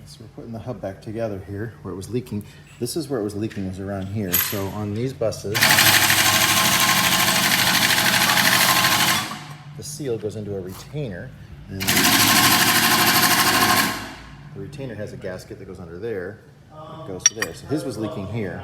So we're putting the hub back together here where it was leaking. This is where it was leaking, was around here. So on these buses, the seal goes into a retainer. And the retainer has a gasket that goes under there. It goes to there. So his was leaking here.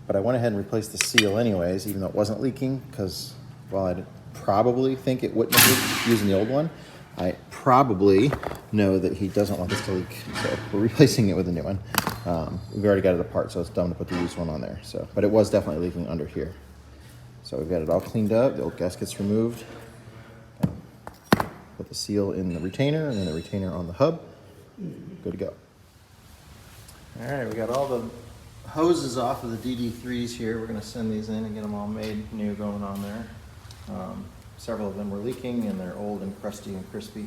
But I went ahead and replaced the seal anyways, even though it wasn't leaking, because while I'd probably think it wouldn't have leaked using the old one, I probably know that he doesn't want this to leak. So we're replacing it with a new one. We've already got it apart, so it's dumb to put the used one on there. So, but it was definitely leaking under here. So we've got it all cleaned up. The old gasket's removed. Put the seal in the retainer and then the retainer on the hub. Good to go. All right, we got all the hoses off of the DD3s here. We're gonna send these in and get them all made new going on there. Several of them were leaking and they're old and crusty and crispy.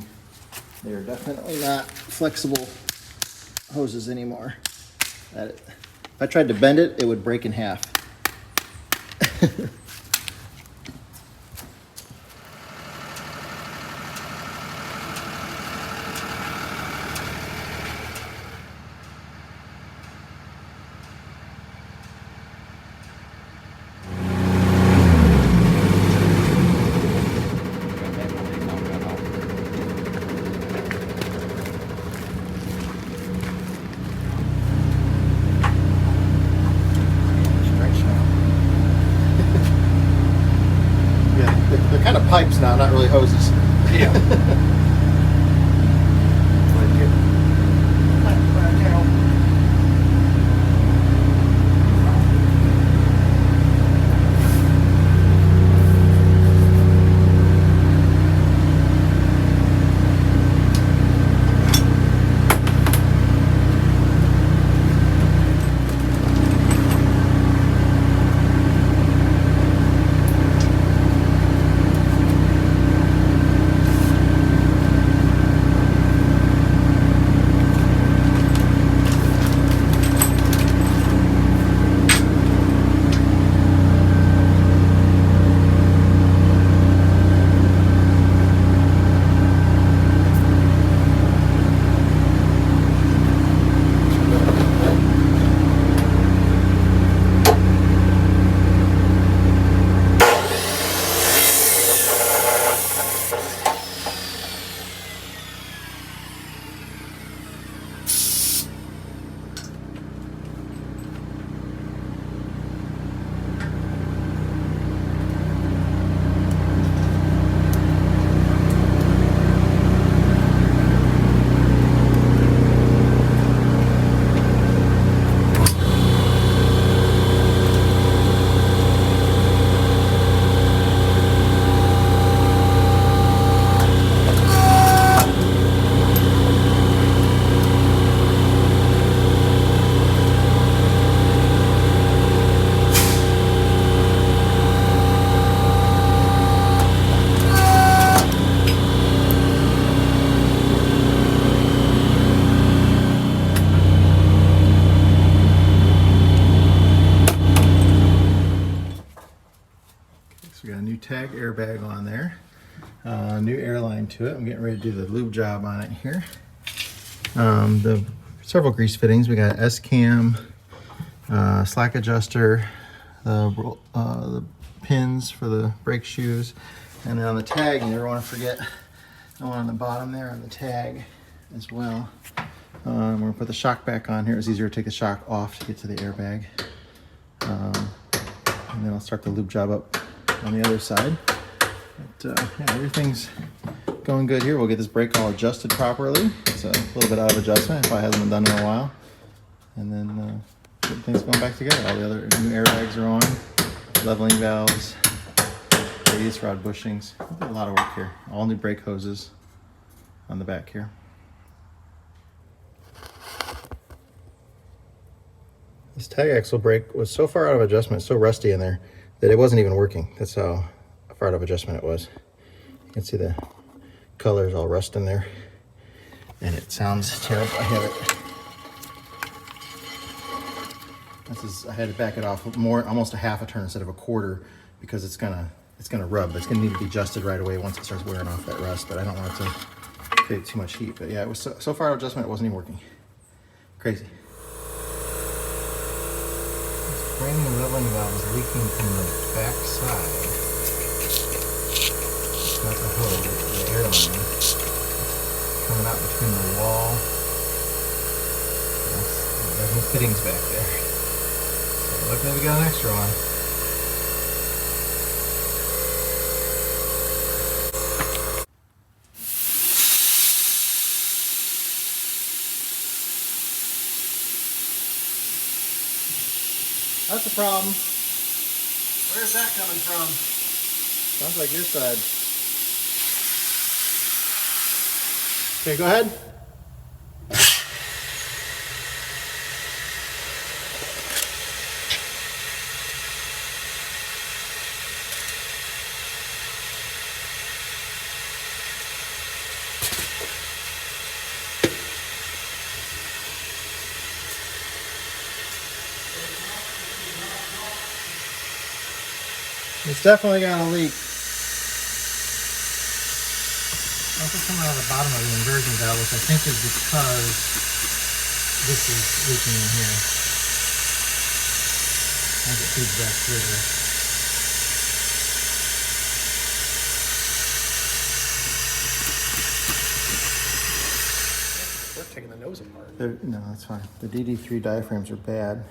They are definitely not flexible hoses anymore. If I tried to bend it, it would break in half. They're kind of pipes now, not really hoses. Yeah. So we got a new tag airbag on there, new airline to it. I'm getting ready to do the lube job on it here. The several grease fittings. We got S-cam, slack adjuster, the pins for the brake shoes, and then on the tag, you never want to forget the one on the bottom there on the tag as well. We're gonna put the shock back on here. It's easier to take the shock off to get to the airbag. And then I'll start the lube job up on the other side. But yeah, everything's going good here. We'll get this brake all adjusted properly. It's a little bit out of adjustment. It probably hasn't been done in a while. And then everything's going back together. All the other new airbags are on, leveling valves, radius rod bushings. A lot of work here. All new brake hoses on the back here. This tag axle brake was so far out of adjustment, so rusty in there, that it wasn't even working. That's how far out of adjustment it was. You can see the colors all rust in there. And it sounds terrible. I have it. I had to back it off more, almost a half a turn instead of a quarter, because it's gonna rub. It's gonna need to be adjusted right away once it starts wearing off that rust, but I don't want it to create too much heat. But yeah, it was so far out of adjustment, it wasn't even working. Crazy. This brand new leveling valve is leaking from the back side. It's not the hose, it's the air line. Coming out between the wall. There's no fittings back there. So luckily we got an extra one. That's the problem. Where's that coming from? Sounds like your side. Okay, go ahead. It's definitely got a leak. Also coming out of the bottom of the inversion valve, which I think is because this is leaking in here. I think it feeds back through there. We're taking the nose apart. No, that's fine. The DD3 diaphragms are bad.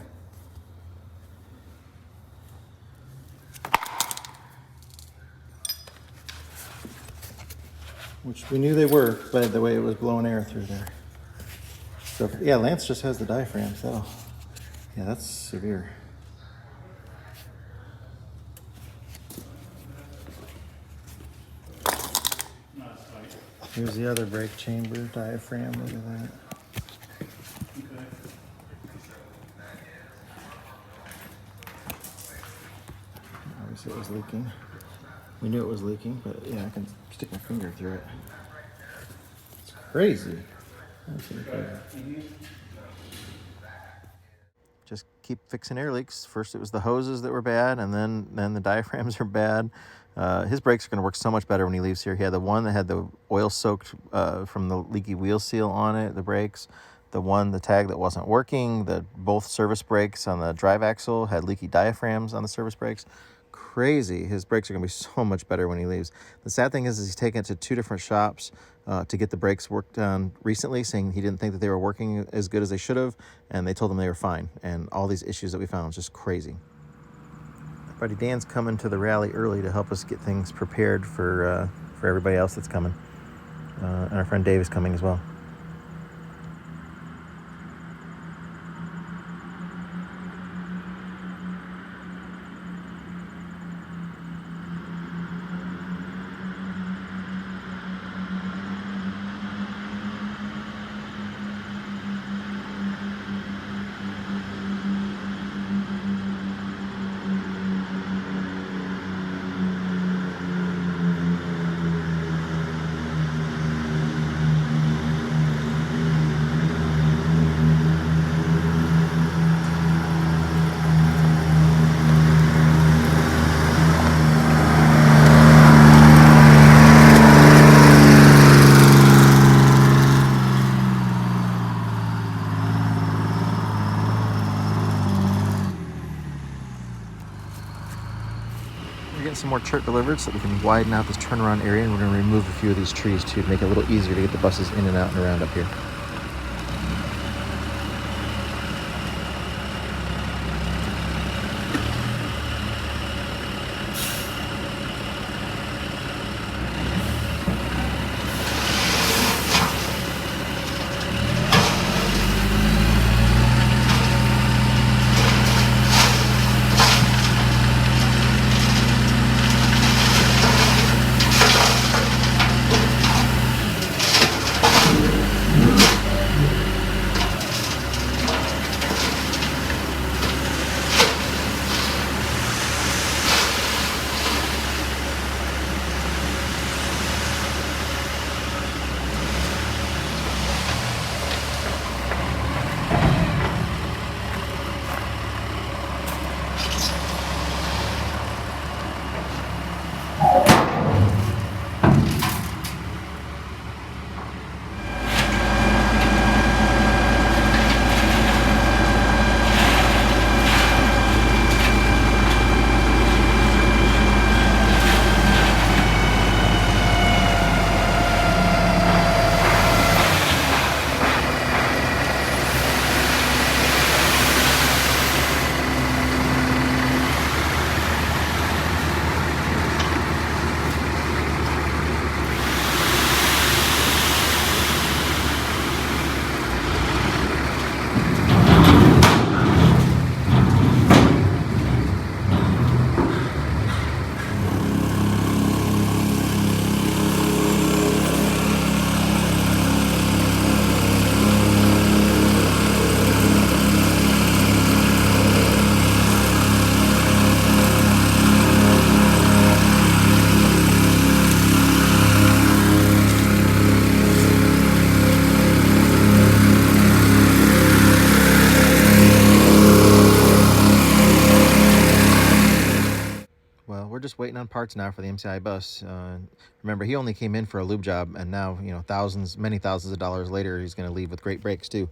Which we knew they were by the way it was blowing air through there. So yeah, Lance just has the diaphragms. Yeah, that's severe. Here's the other brake chamber diaphragm. Look at that. Obviously it was leaking. We knew it was leaking, but yeah, I can stick my finger through it. It's crazy. Absolutely crazy. Just keep fixing air leaks. First it was the hoses that were bad, and then the diaphragms are bad. His brakes are going to work so much better when he leaves here. He had the one that had the oil soaked from the leaky wheel seal on it, the brakes. The tag that wasn't working. Both service brakes on the drive axle had leaky diaphragms on the service brakes. Crazy. His brakes are going to be so much better when he leaves. The sad thing is he's taken it to 2 different shops to get the brakes worked on recently, saying he didn't think that they were working as good as they should have, and they told him they were fine. And all these issues that we found, just crazy. Our buddy Dan's coming to the rally early to help us get things prepared for everybody else that's coming. And our friend Dave is coming as well. Some more chert delivered so that we can widen out this turnaround area, and we're going to remove a few of these trees too to make it a little easier to get the buses in and out and around up here. Well, we're just waiting on parts now for the MCI bus. Remember, he only came in for a lube job, and now, you know, many thousands of dollars later, he's going to leave with great brakes too.